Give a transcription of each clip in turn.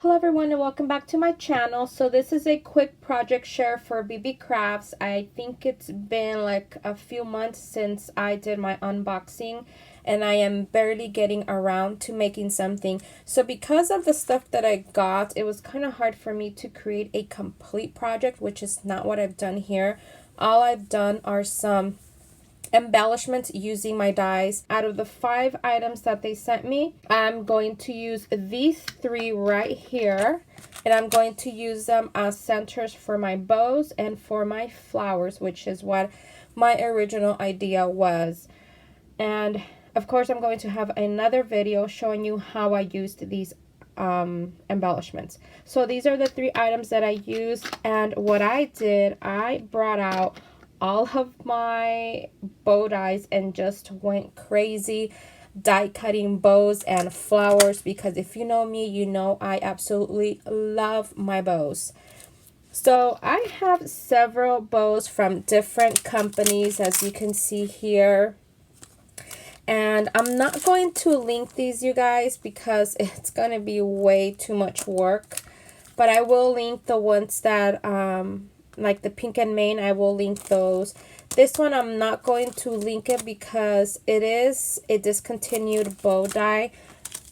Hello everyone and welcome back to my channel. So this is a quick project share for Beebeecrafts. I think it's been like a few months since I did my unboxing and I am barely getting around to making something. So because of the stuff that I got, it was kind of hard for me to create a complete project, which is not what I've done here. All I've done are some embellishments using my dies. Out of the 5 items that they sent me, I'm going to use these 3 right here, and I'm going to use them as centers for my bows and for my flowers, which is what my original idea was. And of course I'm going to have another video showing you how I used these embellishments. So these are the 3 items that I used, and what I did, I brought out all of my bow dies and just went crazy die cutting bows and flowers, because if you know me, you know I absolutely love my bows. So I have several bows from different companies, as you can see here, and I'm not going to link these, you guys, because it's going to be way too much work, but I will link the ones that like the pink and mane. I will link those. This one I'm not going to link it because it is a discontinued bow die,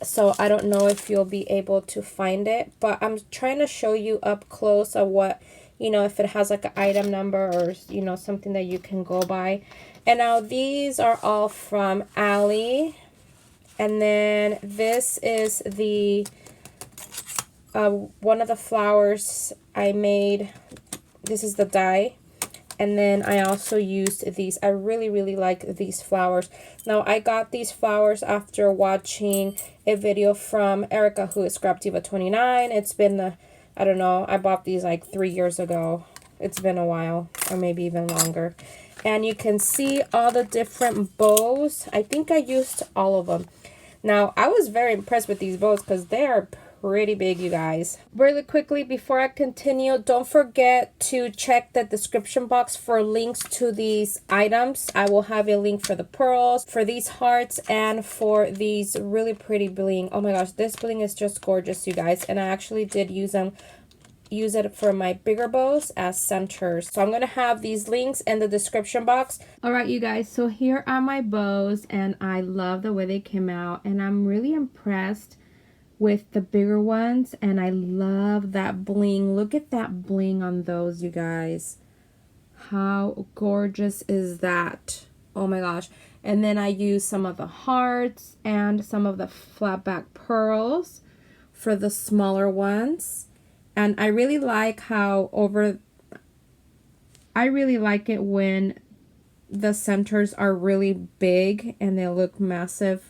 so I don't know if you'll be able to find it, but I'm trying to show you up close of what, you know, if it has like an item number or, you know, something that you can go by. And now these are all from Ali, and then this is the one of the flowers I made. This is the die, and then I also used these. I really like these flowers. Now I got these flowers after watching a video from Erica, who is Scrap Diva 29. It's been I don't know, I bought these like 3 years ago. It's been a while, or maybe even longer. And you can see all the different bows. I think I used all of them. Now I was very impressed with these bows because they are pretty big, you guys. Really quickly before I continue, don't forget to check the description box for links to these items. I will have a link for the pearls, for these hearts, and for these really pretty bling. Oh my gosh, this bling is just gorgeous, you guys, and I actually did use it for my bigger bows as centers. So I'm going to have these links in the description box. All right, you guys, so here are my bows, and I love the way they came out, and I'm really impressed with the bigger ones, and I love that bling. Look at that bling on those, you guys. How gorgeous is that? Oh my gosh. And then I used some of the hearts and some of the flat back pearls for the smaller ones. And I really like how I really like it when the centers are really big and they look massive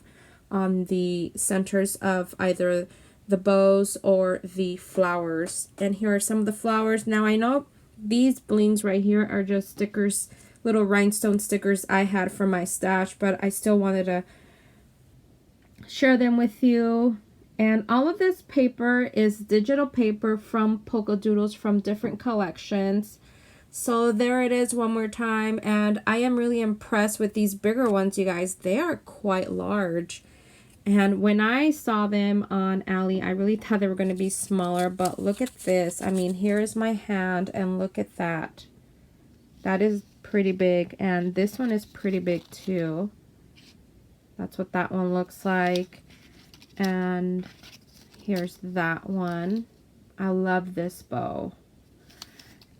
on the centers of either the bows or the flowers. And here are some of the flowers. Now I know these blings right here are just stickers, little rhinestone stickers I had from my stash, but I still wanted to share them with you. And all of this paper is digital paper from Polka Doodles from different collections. So there it is one more time, and I am really impressed with these bigger ones, you guys. They are quite large. And when I saw them on Ali, I really thought they were going to be smaller, but look at this. I mean, here is my hand, and look at that. That is pretty big, and this one is pretty big too. That's what that one looks like. And here's that one. I love this bow.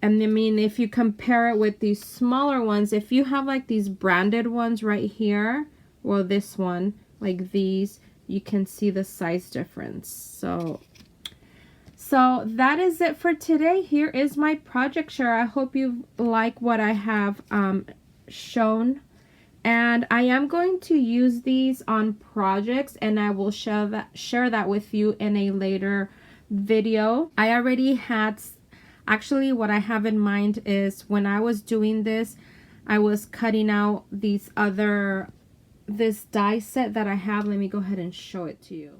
And I mean, if you compare it with these smaller ones, if you have like these branded ones right here, well, this one, like these, you can see the size difference. So that is it for today. Here is my project share. I hope you like what I have shown, and I am going to use these on projects, and I will share that with you in a later video. I already had, actually what I have in mind is when I was doing this, I was cutting out this die set that I have. Let me go ahead and show it to you.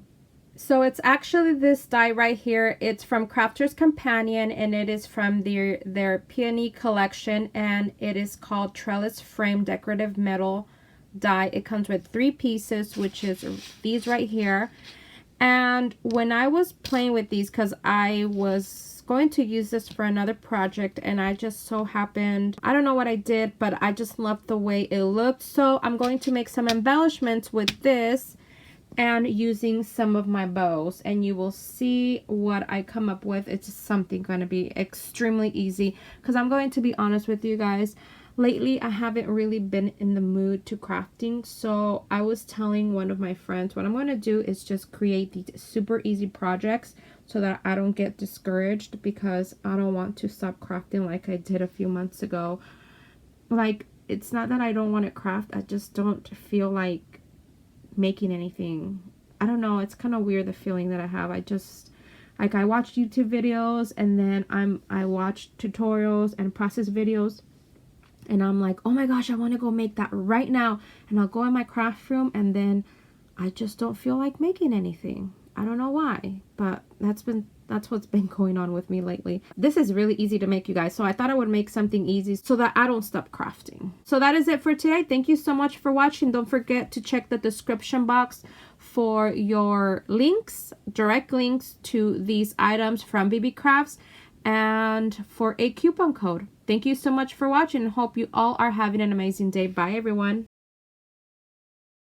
So it's actually this die right here. It's from Crafter's Companion, and it is from their Peony collection, and it is called Trellis Frame Decorative Metal Die. It comes with 3 pieces, which is these right here. And when I was playing with these, because I was going to use this for another project, and I just so happened, I don't know what I did, but I just loved the way it looked. So I'm going to make some embellishments with this and using some of my bows, and you will see what I come up with. It's something going to be extremely easy, because I'm going to be honest with you guys, lately I haven't really been in the mood to crafting. So I was telling one of my friends what I'm going to do is just create these super easy projects so that I don't get discouraged, because I don't want to stop crafting like I did a few months ago. Like, it's not that I don't want to craft, I just don't feel like making anything. I don't know, it's kind of weird, the feeling that I have. I just, like, I watch YouTube videos, and then I watch tutorials and process videos, and I'm like, oh my gosh, I want to go make that right now, and I'll go in my craft room, and then I just don't feel like making anything. I don't know why, but that's what's been going on with me lately. This is really easy to make, you guys, so I thought I would make something easy so that I don't stop crafting. So that is it for today. Thank you so much for watching. Don't forget to check the description box for your links, direct links to these items from Beebeecrafts, and for a coupon code. Thank you so much for watching. Hope you all are having an amazing day. Bye, everyone.